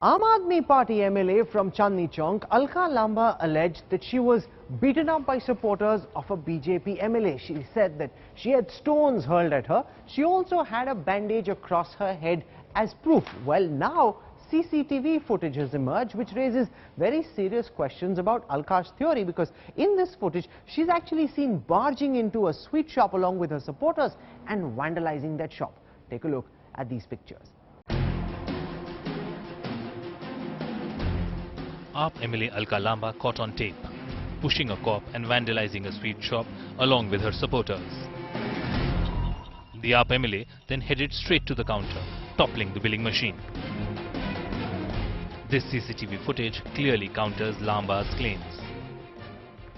Aam Aadmi Party MLA from Chandni Chowk, Alka Lamba, alleged that she was beaten up by supporters of a BJP MLA. She said that she had stones hurled at her. She also had a bandage across her head as proof. Well, now CCTV footage has emerged, which raises very serious questions about Alka's theory, because in this footage, she's actually seen barging into a sweet shop along with her supporters and vandalizing that shop. Take a look at these pictures. AAP MLA Alka Lamba caught on tape, pushing a cop and vandalizing a sweet shop along with her supporters. The AAP MLA then headed straight to the counter, toppling the billing machine. This CCTV footage clearly counters Lamba's claims.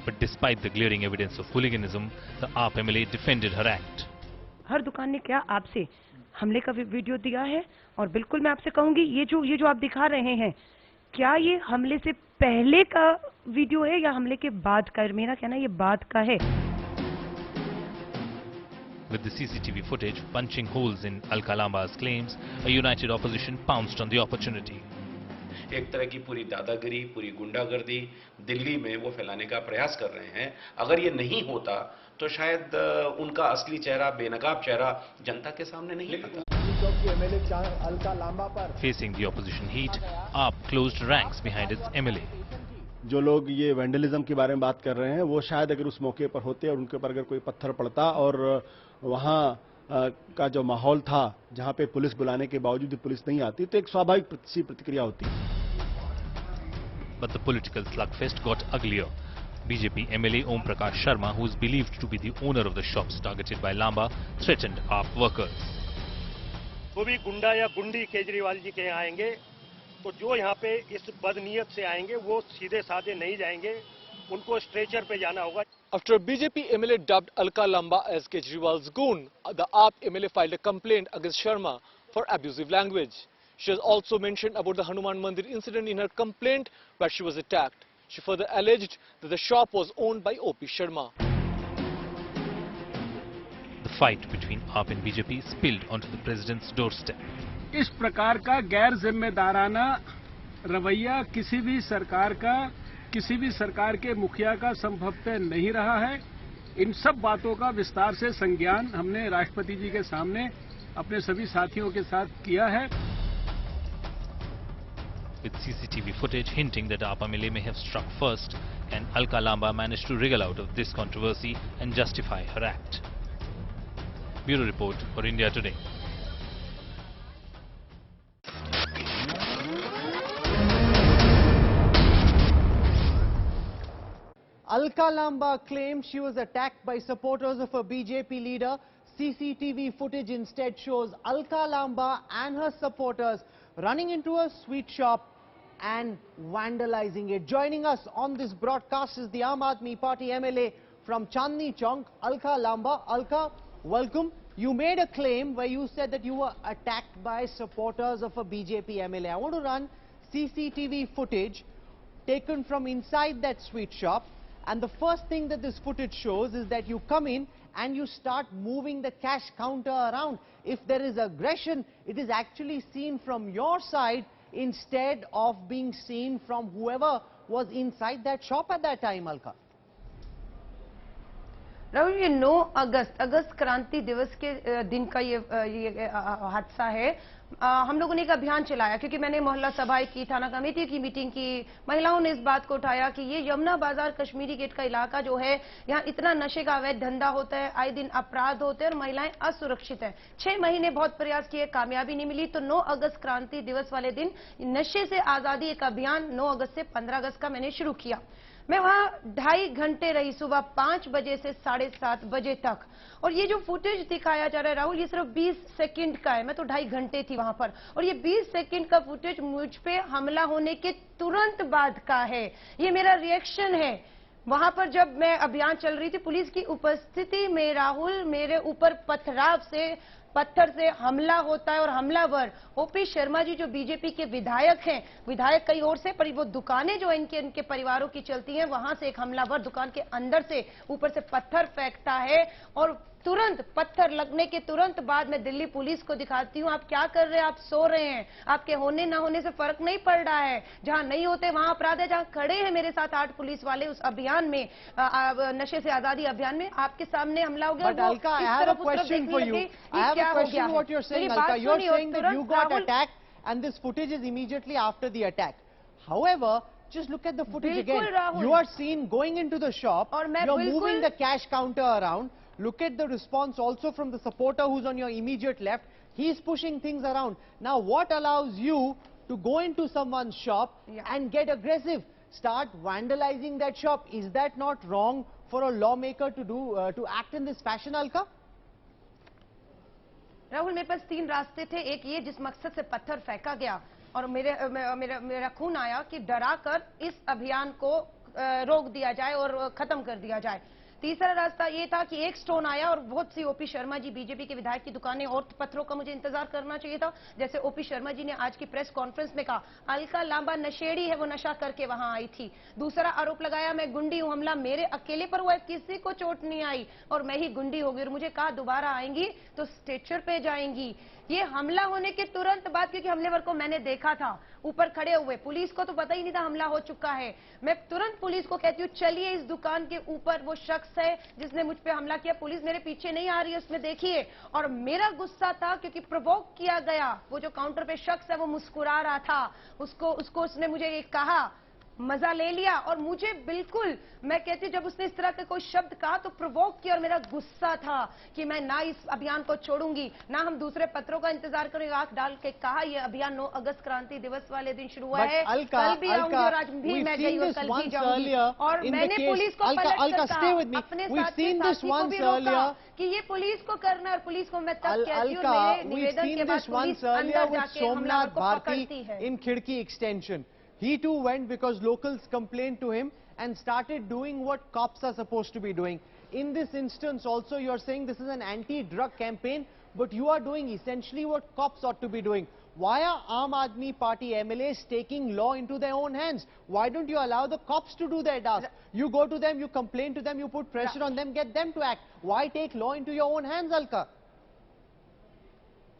But despite the glaring evidence of hooliganism, the AAP MLA defended her act. हर दुकान ने क्या आपसे हमले का video दिया है, और बिल्कुल मैं आपसे कहूंगी ये जो आप दिखा रहे हैं, क्या ये हमले से पहले का वीडियो है या हमले के बाद का? मेरा कहना ये बाद का है. With the CCTV footage punching holes in Alka Lamba's claims, a united opposition pounced on the opportunity. एक तरह की पूरी दादागिरी, पूरी गुंडागर्दी दिल्ली में वो फैलाने का प्रयास कर रहे हैं. अगर ये नहीं होता तो शायद उनका असली चेहरा, बेनकाब चेहरा जनता के सामने नहीं आता. Facing the opposition heat, AAP closed ranks behind its MLA. जो लोग ये वैंडलिज्म के बारे में बात कर रहे हैं, वो शायद अगर उस मौके पर होते और उनके ऊपर अगर कोई पत्थर पड़ता और वहाँ का जो माहौल था, जहाँ पे पुलिस बुलाने के बावजूद भी पुलिस नहीं आती, तो एक स्वाभाविक प्रतिक्रिया होती. But the political slugfest got uglier. BJP MLA Om Prakash Sharma, who is believed to be the owner of the shops targeted by Lamba, threatened AAP workers. तो भी गुंडा या गुंडी केजरीवाल जी के यहाँ आएंगे, तो जो यहाँ पे इस बदनीयत से आएंगे वो सीधे साधे नहीं जाएंगे, उनको स्ट्रेचर पे जाना होगा. After BJP MLA dubbed Alka Lamba as Kejriwal's goon, the AAP MLA filed a complaint against Sharma for abusive language. She has also mentioned about the Hanuman Mandir incident in her complaint where she was attacked. She further alleged that the shop was owned by OP Sharma. The fight between AAP and BJP spilled onto the president's doorstep. इस प्रकार का गैर जिम्मेदाराना रवैया किसी भी सरकार के मुखिया का संभवतः नहीं रहा है. इन सब बातों का विस्तार से संज्ञान हमने राष्ट्रपति जी के सामने अपने सभी साथियों के साथ किया है. With CCTV footage hinting that AAP MLA may have struck first, can Alka Lamba manage to wriggle out of this controversy and justify her act? Bureau Report for India Today. Alka Lamba claims she was attacked by supporters of a BJP leader. CCTV footage instead shows Alka Lamba and her supporters running into a sweet shop and vandalizing it. Joining us on this broadcast is the Aam Aadmi Party MLA from Chandni Chowk, Alka Lamba. Alka, welcome. You made a claim where you said that you were attacked by supporters of a BJP MLA. I want to run CCTV footage taken from inside that sweet shop. And the first thing that this footage shows is that you come in and you start moving the cash counter around. If there is aggression, it is actually seen from your side instead of being seen from whoever was inside that shop at that time, Alka. Rahul, ये 9 अगस्त क्रांति दिवस के दिन का ये हादसा है. हम लोगों ने एक अभियान चलाया क्योंकि मैंने मोहल्ला सभाएं की, थाना कमेटी की मीटिंग की. महिलाओं ने इस बात को उठाया कि ये यमुना बाजार कश्मीरी गेट का इलाका जो है, यहाँ इतना नशे का अवैध धंधा होता है, आए दिन अपराध होते हैं और महिलाएं असुरक्षित हैं. 6 महीने बहुत प्रयास किए, कामयाबी नहीं मिली, तो 9 अगस्त क्रांति दिवस वाले दिन नशे से आजादी एक अभियान 9 अगस्त से 15 अगस्त का मैंने शुरू किया. मैं वहां 2.5 घंटे रही, सुबह 5 बजे से 7:30 बजे तक. और ये जो फुटेज दिखाया जा रहा है राहुल, ये सिर्फ 20 सेकंड का है. मैं तो 2.5 घंटे थी वहां पर, और ये 20 सेकंड का फुटेज मुझ पे हमला होने के तुरंत बाद का है. ये मेरा रिएक्शन है. वहां पर जब मैं अभियान चल रही थी, पुलिस की उपस्थिति में राहुल मेरे ऊपर पत्थर से हमला होता है, और हमलावर ओपी शर्मा जी जो बीजेपी के विधायक हैं, विधायक कई ओर से, पर वो दुकानें जो इनके परिवारों की चलती हैं, वहां से एक हमलावर दुकान के अंदर से ऊपर से पत्थर फेंकता है और तुरंत पत्थर लगने के तुरंत बाद मैं दिल्ली पुलिस को दिखाती हूँ, आप क्या कर रहे हैं, आप सो रहे हैं, आपके होने ना होने से फर्क नहीं पड़ रहा है। जहां नहीं होते वहां अपराध है, जहां खड़े हैं मेरे साथ 8 पुलिस वाले उस अभियान में, नशे से आजादी अभियान में, आपके सामने हमला हो गया। But Alka, I have a question for you. I have a question what you're saying, Alka. You're saying that you got attacked and this footage is immediately after the attack. However, just look at the footage again. You are seen going into the shop, you're moving the cash counter around. Look at the response also from the supporter who's on your immediate left. He's pushing things around. Now, what allows you to go into someone's shop and get aggressive? Start vandalizing that shop. Is that not wrong for a lawmaker to do, to act in this fashion, Alka? Rahul, मेरे पास 3 रास्ते थे। एक ये जिस मकसद से पत्थर फेंका गया और मेरा खून आया कि डरा कर इस अभियान को रोक दिया जाए और खत्म कर दिया जाए। तीसरा रास्ता ये था कि एक स्टोन आया और बहुत सी ओपी शर्मा जी बीजेपी के विधायक की दुकानें और पत्थरों का मुझे इंतजार करना चाहिए था। जैसे ओपी शर्मा जी ने आज की प्रेस कॉन्फ्रेंस में कहा, अलका लांबा नशेड़ी है, वो नशा करके वहां आई थी। दूसरा आरोप लगाया मैं गुंडी हूं, हमला मेरे अकेले पर हुआ, किसी को चोट नहीं आई और मैं ही गुंडी हो गई और मुझे कहा दोबारा आएंगी तो स्ट्रेचर पे जाएंगी। ये हमला होने के तुरंत बाद, क्योंकि हमलेवर को मैंने देखा था ऊपर खड़े हुए, पुलिस को तो पता ही नहीं था हमला हो चुका है। मैं तुरंत पुलिस को कहती हूँ चलिए इस दुकान के ऊपर वो शख्स है जिसने मुझ पे हमला किया, पुलिस मेरे पीछे नहीं आ रही है उसमें देखिए। और मेरा गुस्सा था क्योंकि प्रोवोक किया गया, वो जो काउंटर पे शख्स है वो मुस्कुरा रहा था, उसको उसने मुझे ये कहा, मजा ले लिया और मुझे बिल्कुल, मैं कहती जब उसने इस तरह का कोई शब्द कहा तो प्रोवोक किया और मेरा गुस्सा था कि मैं ना इस अभियान को छोड़ूंगी ना हम दूसरे पत्रों का इंतजार करेंगे। आंख डाल के कहा ये अभियान 9 अगस्त क्रांति दिवस वाले दिन शुरू हुआ है, कल भी आऊंगी और आज भी मैं गई और कल भी जाऊंगी। और मैंने पुलिस को पलट कर कहा, अपने साथी को भी रोका कि ये पुलिस को करना है और पुलिस को मैं तब कहती हूँ मेरे निवेदन के बाद पुलिस अंदर जाके हमलावर को पकड़ती है। In Khidki extension, he too went because locals complained to him and started doing what cops are supposed to be doing. In this instance also you're saying this is an anti-drug campaign, but you are doing essentially what cops ought to be doing. Why are Aam Aadmi Party MLAs taking law into their own hands? Why don't you allow the cops to do their task? You go to them, you complain to them, you put pressure on them, get them to act. Why take law into your own hands, Alka?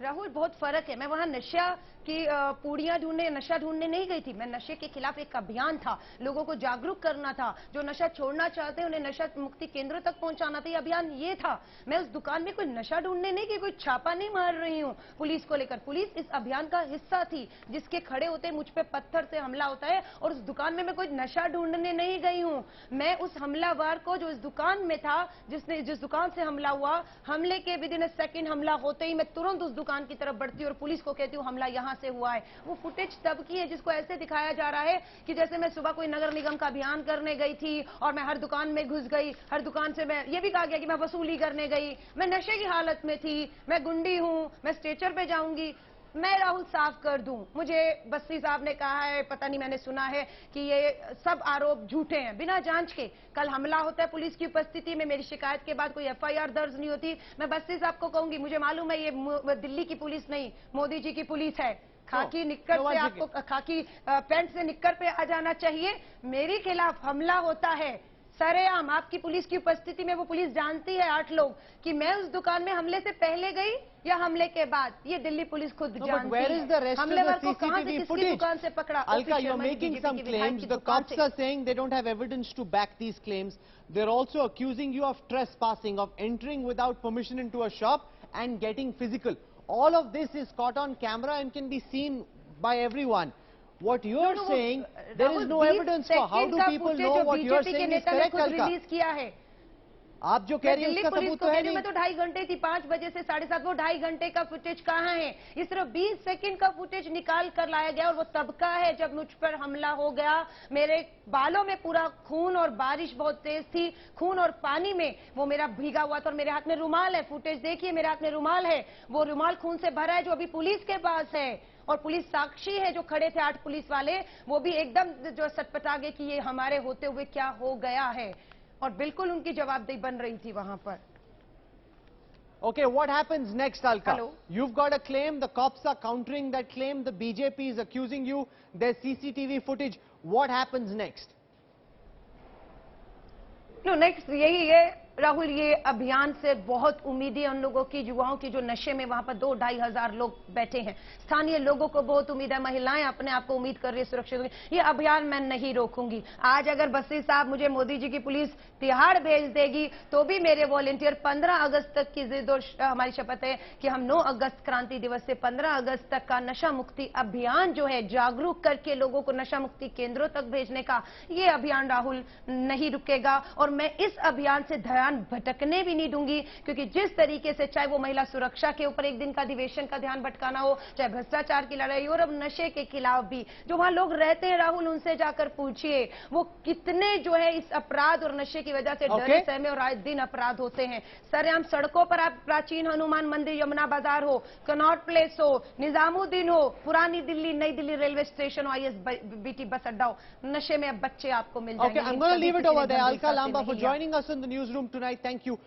Rahul, बहुत फर्क है। मैं वहां नशा की पूड़ियां ढूंढने, नशा ढूंढने नहीं गई थी। मैं नशे के खिलाफ एक अभियान था, लोगों को जागरूक करना था, जो नशा छोड़ना चाहते हैं उन्हें नशा मुक्ति केंद्र तक पहुंचाना था। ये अभियान ये था। मैं उस दुकान में कोई नशा ढूंढने नहीं गई, कोई छापा नहीं मार रही हूँ पुलिस को लेकर। पुलिस इस अभियान का हिस्सा थी जिसके खड़े होते मुझ पे पत्थर से हमला होता है और उस दुकान में मैं कोई नशा ढूंढने नहीं गई हूँ। मैं उस हमलावर को जो इस दुकान में था, जिस दुकान से हमला हुआ, हमले के विदिन अ सेकंड हमला होते ही मैं तुरंत उस दुकान की तरफ बढ़ती और पुलिस को कहती हूँ हमला यहां से हुआ है। वो फुटेज तब की है जिसको ऐसे दिखाया जा रहा है कि जैसे मैं सुबह कोई नगर निगम का अभियान करने गई थी और मैं हर दुकान में घुस गई, हर दुकान से मैं, ये भी कहा गया कि मैं वसूली करने गई, मैं नशे की हालत में थी, मैं गुंडी हूं, मैं स्ट्रेचर पे जाऊंगी। मैं राहुल साफ कर दूं, मुझे बस्सी साहब ने कहा है, पता नहीं मैंने सुना है कि ये सब आरोप झूठे हैं, बिना जांच के। कल हमला होता है पुलिस की उपस्थिति में, मेरी शिकायत के बाद कोई एफआईआर दर्ज नहीं होती। मैं बस्सी साहब को कहूंगी, मुझे मालूम है ये दिल्ली की पुलिस नहीं, मोदी जी की पुलिस है। खाकी निक्कर से आपको, खाकी पैंट से निक्कर पे आ जाना चाहिए। मेरे खिलाफ हमला होता है सरेआम आपकी पुलिस की उपस्थिति में। वो पुलिस जानती है 8 लोग कि मैं उस दुकान में हमले से पहले गई या हमले के बाद, ये दिल्ली पुलिस खुद जानती है। हमलेवर को कहां से किसकी दुकान से पकड़ा? Alka, you're making some claims. The cops are saying they don't have evidence to back these claims. They're also accusing you of trespassing, of entering without permission into a shop and getting physical. All of this is caught on camera and can be seen by everyone. What you're saying, there is no evidence for. How do people know what you're saying is correct, Alka? आप जो कह रही हैं उसका सबूत तो है नहीं। मैं तो 2.5 घंटे थी, 5 बजे से 7:30, वो 2.5 घंटे का फुटेज कहाँ है? ये सिर्फ 20 सेकंड का फुटेज निकाल कर लाया गया और वो तब का है जब मुझ पर हमला हो गया। मेरे बालों में पूरा खून और बारिश बहुत तेज थी, खून और पानी में वो मेरा भीगा हुआ था और मेरे हाथ में रुमाल है। फुटेज देखिए, मेरे हाथ में रुमाल है, वो रुमाल खून से भरा है जो अभी पुलिस के पास है। और पुलिस साक्षी है, जो खड़े थे 8 पुलिस वाले, वो भी एकदम जो सटपटा गए कि ये हमारे होते हुए क्या हो गया है, और बिल्कुल उनकी जवाबदेही बन रही थी वहां पर। Okay, what happens next, Alka? Hello? You've got a claim, the cops are countering that claim, the BJP is accusing you, there's CCTV footage. What happens next? No, next यही है, राहुल, ये अभियान से बहुत उम्मीद है उन लोगों की, युवाओं की जो नशे में वहां पर 2-2.5 हजार लोग बैठे हैं। स्थानीय लोगों को बहुत उम्मीद है, महिलाएं अपने आप को उम्मीद कर रही है सुरक्षित। ये अभियान मैं नहीं रोकूंगी। आज अगर बस्सी साहब मुझे मोदी जी की पुलिस तिहाड़ भेज देगी तो भी मेरे वॉलेंटियर 15 अगस्त तक की जिद और हमारी शपथ है कि हम 9 अगस्त क्रांति दिवस से 15 अगस्त तक का नशा मुक्ति अभियान जो है, जागरूक करके लोगों को नशा मुक्ति केंद्रों तक भेजने का, ये अभियान राहुल नहीं रुकेगा। और मैं इस अभियान से ध्यान भटकने भी नहीं दूंगी, क्योंकि जिस तरीके से चाहे वो महिला सुरक्षा के ऊपर एक दिन का अधिवेशन का ध्यान भटकाना हो, चाहे भ्रष्टाचार की लड़ाई और अब नशे के खिलाफ भी, जो वहां लोग रहते हैं राहुल, उनसे जाकर पूछिए वो कितने जो है इस अपराध और नशे की वजह से डरे सहमे और आए दिन अपराध होते हैं। सरेआम सड़कों पर आप प्राचीन हनुमान मंदिर, यमुना बाजार हो, कनॉट प्लेस हो, निजामुद्दीन हो, पुरानी दिल्ली, नई दिल्ली रेलवे स्टेशन हो, ISBT बस अड्डा हो, नशे में अब बच्चे आपको मिल जाएंगे। Okay, I'm going to leave it over there. Alka Lamba for joining us in the newsroom tonight. Thank you.